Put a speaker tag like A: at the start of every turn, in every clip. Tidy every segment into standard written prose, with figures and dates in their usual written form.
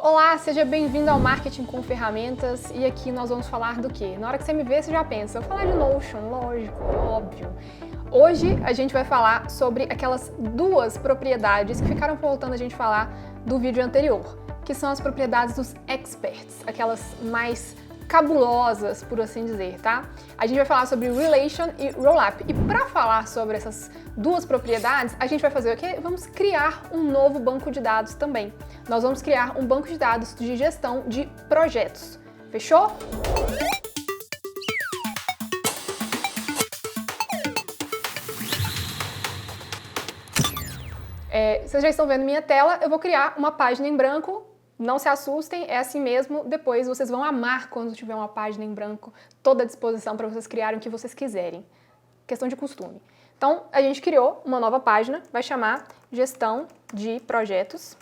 A: Olá, seja bem-vindo ao Marketing com Ferramentas e aqui nós vamos falar do quê? Na hora que você me vê, você já pensa, eu vou falar de Notion, lógico, óbvio. Hoje a gente vai falar sobre aquelas duas propriedades que ficaram faltando a gente falar do vídeo anterior, que são as propriedades dos experts, aquelas mais cabulosas, por assim dizer, tá? A gente vai falar sobre Relation e Rollup. E para falar sobre essas duas propriedades, a gente vai fazer o quê? Vamos criar um novo banco de dados também. Nós vamos criar um banco de dados de gestão de projetos. Fechou? Vocês já estão vendo minha tela, eu vou criar uma página em branco. Não se assustem, é assim mesmo, depois vocês vão amar quando tiver uma página em branco, toda à disposição para vocês criarem o que vocês quiserem. Questão de costume. Então, a gente criou uma nova página, vai chamar Gestão de Projetos.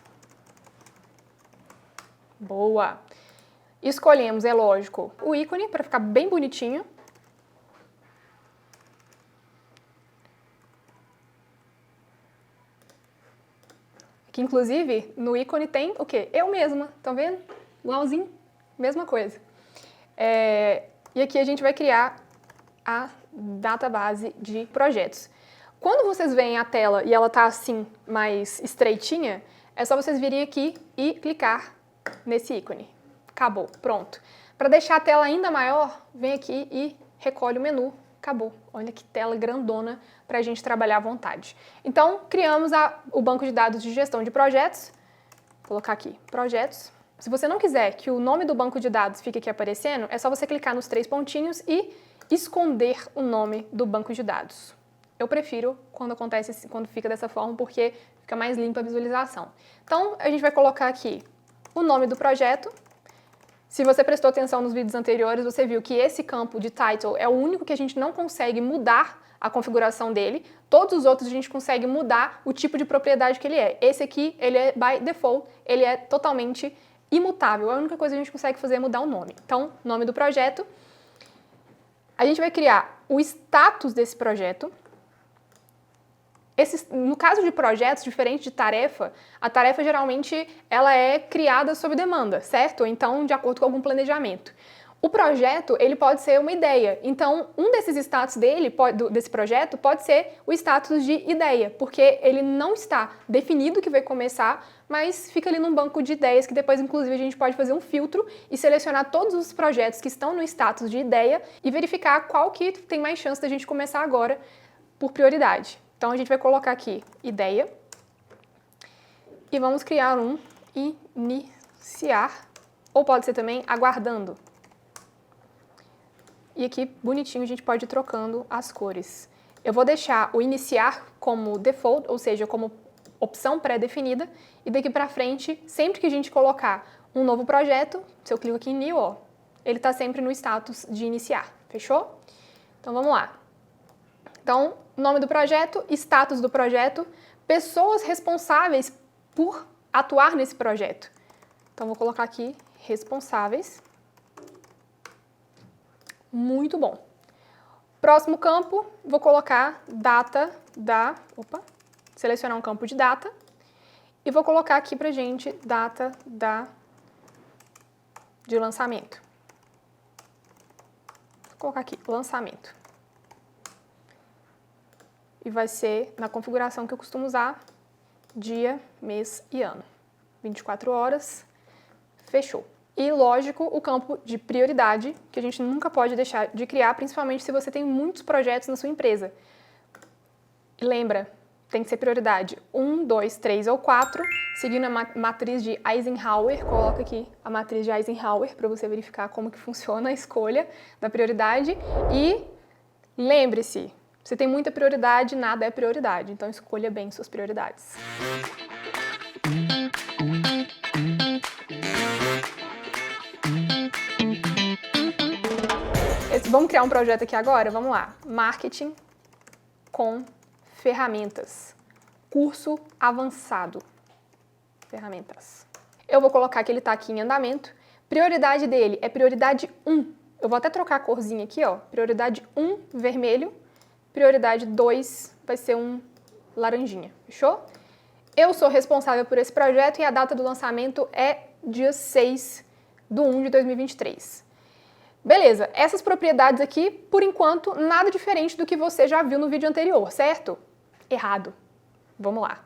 A: Boa! Escolhemos, é lógico, o ícone para ficar bem bonitinho. Que inclusive no ícone tem o quê? Eu mesma, estão vendo? Igualzinho, mesma coisa. E aqui a gente vai criar a database de projetos. Quando vocês veem a tela e ela tá assim, mais estreitinha, é só vocês virem aqui e clicar nesse ícone. Acabou, pronto. Para deixar a tela ainda maior, vem aqui e recolhe o menu. Acabou. Olha que tela grandona para a gente trabalhar à vontade. Então, criamos o banco de dados de gestão de projetos. Vou colocar aqui, projetos. Se você não quiser que o nome do banco de dados fique aqui aparecendo, é só você clicar nos 3 pontinhos e esconder o nome do banco de dados. Eu prefiro quando fica dessa forma, porque fica mais limpa a visualização. Então, a gente vai colocar aqui o nome do projeto. Se você prestou atenção nos vídeos anteriores, você viu que esse campo de title é o único que a gente não consegue mudar a configuração dele. Todos os outros a gente consegue mudar o tipo de propriedade que ele é. Esse aqui, ele é by default, ele é totalmente imutável. A única coisa que a gente consegue fazer é mudar o nome. Então, nome do projeto. A gente vai criar o status desse projeto. No caso de projetos, diferente de tarefa, a tarefa geralmente ela é criada sob demanda, certo? Então, de acordo com algum planejamento. O projeto, ele pode ser uma ideia. Então, um desses status desse projeto pode ser o status de ideia, porque ele não está definido que vai começar, mas fica ali num banco de ideias que depois, inclusive, a gente pode fazer um filtro e selecionar todos os projetos que estão no status de ideia e verificar qual que tem mais chance da gente começar agora por prioridade. Então, a gente vai colocar aqui ideia e vamos criar um iniciar, ou pode ser também aguardando. E aqui, bonitinho, a gente pode ir trocando as cores. Eu vou deixar o iniciar como default, ou seja, como opção pré-definida, e daqui para frente, sempre que a gente colocar um novo projeto, se eu clico aqui em New, ó, ele está sempre no status de iniciar, fechou? Então, vamos lá. Então, nome do projeto, status do projeto, pessoas responsáveis por atuar nesse projeto. Então, vou colocar aqui responsáveis. Muito bom. Próximo campo, vou colocar data selecionar um campo de data e vou colocar aqui pra gente data de lançamento. Vou colocar aqui, lançamento. E vai ser na configuração que eu costumo usar, dia, mês e ano. 24 horas, fechou. E, lógico, o campo de prioridade, que a gente nunca pode deixar de criar, principalmente se você tem muitos projetos na sua empresa. E lembra, tem que ser prioridade 1, 2, 3 ou 4, seguindo a matriz de Eisenhower. Coloca aqui a matriz de Eisenhower para você verificar como que funciona a escolha da prioridade. E lembre-se, se tem muita prioridade, nada é prioridade. Então, escolha bem suas prioridades. Vamos criar um projeto aqui agora? Vamos lá. Marketing com ferramentas. Curso avançado. Ferramentas. Eu vou colocar que ele está aqui em andamento. Prioridade dele é prioridade 1. Eu vou até trocar a corzinha aqui, ó. Prioridade 1, vermelho. Prioridade 2 vai ser um laranjinha. Fechou? Eu sou responsável por esse projeto e a data do lançamento é dia 6/1/2023. Beleza, essas propriedades aqui, por enquanto, nada diferente do que você já viu no vídeo anterior, certo? Errado. Vamos lá.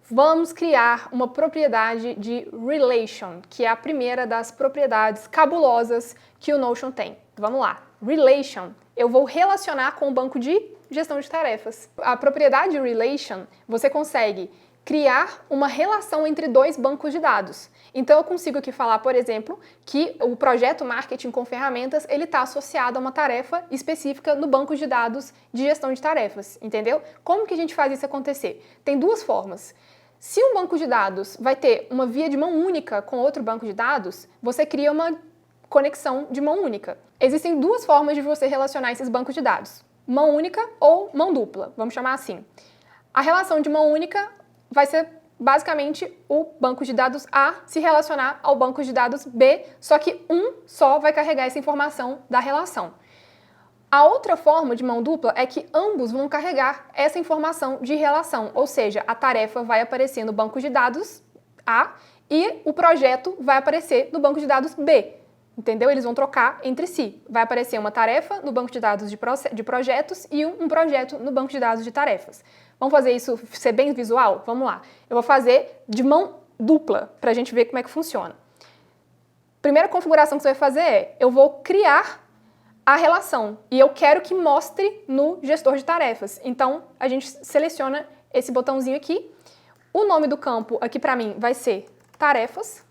A: Vamos criar uma propriedade de relation, que é a primeira das propriedades cabulosas que o Notion tem. Vamos lá. Relation, eu vou relacionar com o banco de gestão de tarefas. A propriedade relation, você consegue criar uma relação entre dois bancos de dados. Então eu consigo aqui falar, por exemplo, que o projeto Marketing com Ferramentas, ele está associado a uma tarefa específica no banco de dados de gestão de tarefas, entendeu? Como que a gente faz isso acontecer? Tem duas formas. Se um banco de dados vai ter uma via de mão única com outro banco de dados, você cria uma conexão de mão única. Existem duas formas de você relacionar esses bancos de dados. Mão única ou mão dupla, vamos chamar assim. A relação de mão única vai ser basicamente o banco de dados A se relacionar ao banco de dados B, só que um só vai carregar essa informação da relação. A outra forma de mão dupla é que ambos vão carregar essa informação de relação, ou seja, a tarefa vai aparecer no banco de dados A e o projeto vai aparecer no banco de dados B. Entendeu? Eles vão trocar entre si. Vai aparecer uma tarefa no banco de dados de projetos e um projeto no banco de dados de tarefas. Vamos fazer isso ser bem visual? Vamos lá. Eu vou fazer de mão dupla para a gente ver como é que funciona. Primeira configuração que você vai fazer é, eu vou criar a relação e eu quero que mostre no gestor de tarefas. Então, a gente seleciona esse botãozinho aqui. O nome do campo aqui para mim vai ser tarefas.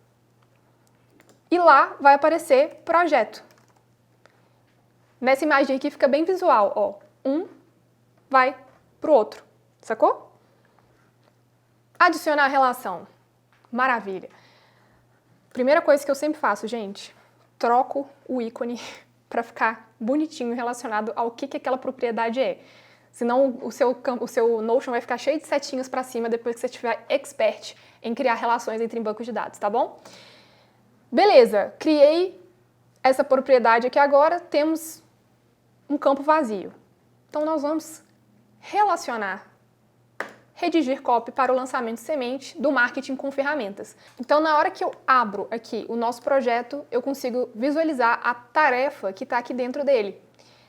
A: E lá vai aparecer projeto. Nessa imagem aqui fica bem visual, ó. Um vai pro outro, sacou? Adicionar a relação. Maravilha. Primeira coisa que eu sempre faço, gente, troco o ícone para ficar bonitinho relacionado ao que aquela propriedade é. Senão o seu Notion vai ficar cheio de setinhas para cima depois que você estiver expert em criar relações entre bancos de dados, tá bom? Beleza, criei essa propriedade aqui agora, temos um campo vazio. Então nós vamos relacionar, redigir copy para o lançamento semente do marketing com ferramentas. Então na hora que eu abro aqui o nosso projeto, eu consigo visualizar a tarefa que está aqui dentro dele.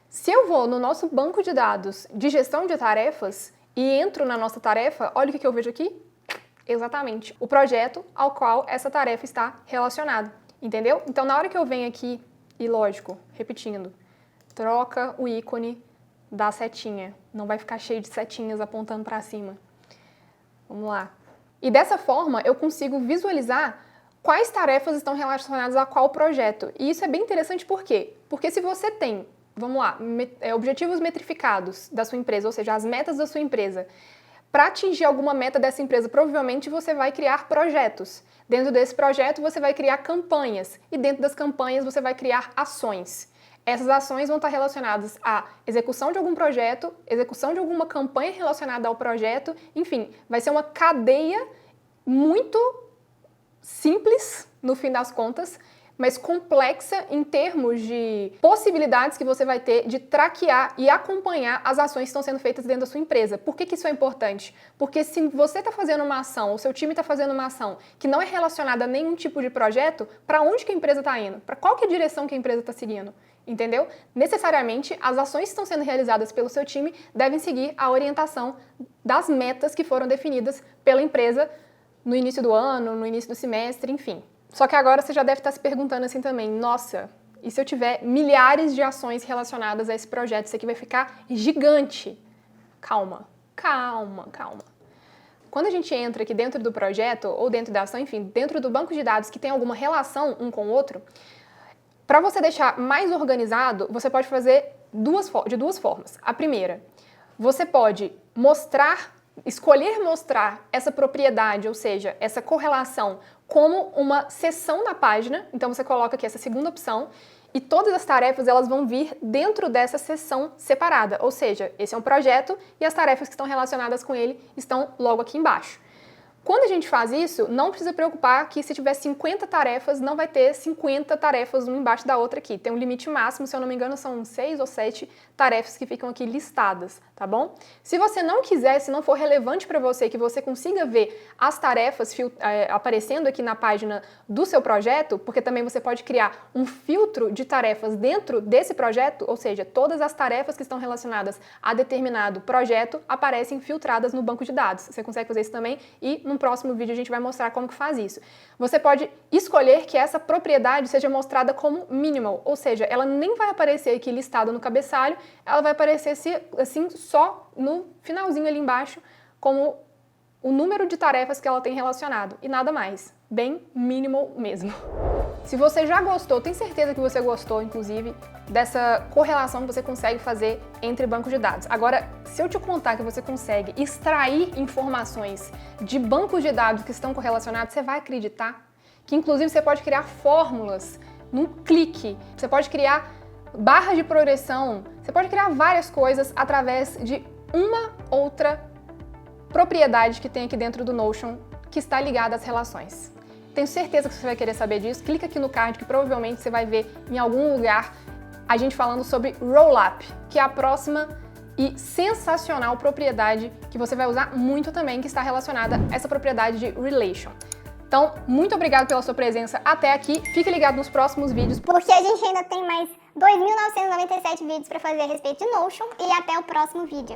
A: Se eu vou no nosso banco de dados de gestão de tarefas e entro na nossa tarefa, olha o que eu vejo aqui. Exatamente, o projeto ao qual essa tarefa está relacionada, entendeu? Então, na hora que eu venho aqui, e lógico, repetindo, troca o ícone da setinha, não vai ficar cheio de setinhas apontando para cima. Vamos lá. E dessa forma, eu consigo visualizar quais tarefas estão relacionadas a qual projeto. E isso é bem interessante por quê? Porque se você tem, vamos lá, objetivos metrificados da sua empresa, ou seja, as metas da sua empresa, para atingir alguma meta dessa empresa, provavelmente você vai criar projetos. Dentro desse projeto, você vai criar campanhas. E dentro das campanhas, você vai criar ações. Essas ações vão estar relacionadas à execução de algum projeto, execução de alguma campanha relacionada ao projeto. Enfim, vai ser uma cadeia muito simples, no fim das contas, mas complexa em termos de possibilidades que você vai ter de traquear e acompanhar as ações que estão sendo feitas dentro da sua empresa. Por que isso é importante? Porque se você está fazendo uma ação, o seu time está fazendo uma ação que não é relacionada a nenhum tipo de projeto, para onde que a empresa está indo? Para qual que é a direção que a empresa está seguindo? Entendeu? Necessariamente, as ações que estão sendo realizadas pelo seu time devem seguir a orientação das metas que foram definidas pela empresa no início do ano, no início do semestre, enfim. Só que agora você já deve estar se perguntando assim também, nossa, e se eu tiver milhares de ações relacionadas a esse projeto, isso aqui vai ficar gigante. Calma, calma, calma. Quando a gente entra aqui dentro do projeto, ou dentro da ação, enfim, dentro do banco de dados que tem alguma relação um com o outro, para você deixar mais organizado, você pode fazer de duas formas. A primeira, você pode escolher mostrar essa propriedade, ou seja, essa correlação, como uma seção na página. Então você coloca aqui essa segunda opção e todas as tarefas elas vão vir dentro dessa seção separada, ou seja, esse é um projeto e as tarefas que estão relacionadas com ele estão logo aqui embaixo. Quando a gente faz isso, não precisa preocupar que se tiver 50 tarefas, não vai ter 50 tarefas uma embaixo da outra aqui. Tem um limite máximo, se eu não me engano, são 6 ou 7 tarefas que ficam aqui listadas, tá bom? Se você não quiser, se não for relevante para você, que você consiga ver as tarefas aparecendo aqui na página do seu projeto, porque também você pode criar um filtro de tarefas dentro desse projeto, ou seja, todas as tarefas que estão relacionadas a determinado projeto aparecem filtradas no banco de dados. Você consegue fazer isso também e no próximo vídeo a gente vai mostrar como que faz isso. Você pode escolher que essa propriedade seja mostrada como minimal, ou seja, ela nem vai aparecer aqui listada no cabeçalho, ela vai aparecer assim só no finalzinho ali embaixo, como o número de tarefas que ela tem relacionado e nada mais. Bem minimal mesmo. Se você já gostou, tenho certeza que você gostou, inclusive, dessa correlação que você consegue fazer entre bancos de dados. Agora, se eu te contar que você consegue extrair informações de bancos de dados que estão correlacionados, você vai acreditar que, inclusive, você pode criar fórmulas num clique. Você pode criar barras de progressão, você pode criar várias coisas através de uma outra propriedade que tem aqui dentro do Notion que está ligada às relações. Tenho certeza que você vai querer saber disso. Clica aqui no card que provavelmente você vai ver em algum lugar a gente falando sobre Rollup, que é a próxima e sensacional propriedade que você vai usar muito também, que está relacionada a essa propriedade de Relation. Então, muito obrigado pela sua presença até aqui. Fique ligado nos próximos vídeos,
B: porque a gente ainda tem mais 2.997 vídeos para fazer a respeito de Notion, e até o próximo vídeo.